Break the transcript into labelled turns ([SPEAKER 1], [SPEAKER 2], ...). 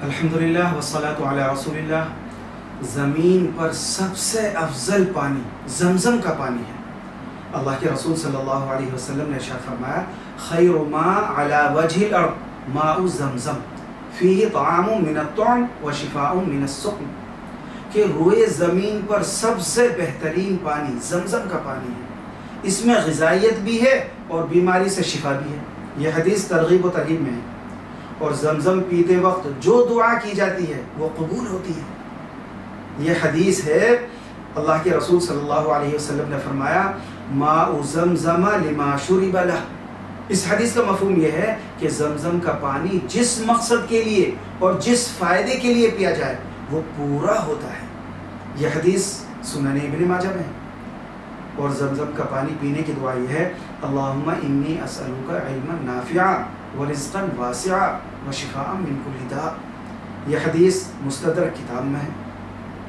[SPEAKER 1] الحمدللہ والصلاۃ علی رسول اللہ۔ زمین پر سب سے افضل پانی زمزم کا پانی ہے۔ اللہ کے رسول صلی اللہ علیہ وسلم نے ارشاد فرمایا خیر ماء علی وجہ الارض ماء زمزم فیہ طعام من الطعم وشفاء من السقم، کہ روئے زمین پر سب سے بہترین پانی زمزم کا پانی ہے، اس میں غذائیت بھی ہے اور بیماری سے شفا بھی ہے۔ یہ حدیث ترغیب و ترہیب میں ہے، اور زمزم پیتے وقت جو دعا کی جاتی ہے وہ قبول ہوتی ہے۔ یہ حدیث ہے، اللہ کے رسول صلی اللہ علیہ وسلم نے فرمایا ماء زمزم لما شرب لہ۔ اس حدیث کا مفہوم یہ ہے کہ زمزم کا پانی جس مقصد کے لیے اور جس فائدے کے لیے پیا جائے وہ پورا ہوتا ہے۔ یہ حدیث سنن ابن ماجہ میں ہے۔ اور زمزم کا پانی پینے کی دعا یہ ہے اللہم انی اسألک علما نافعا ورزقا واسعا وشفاء من کل داء۔ یہ حدیث مستدرک کتاب میں ہے۔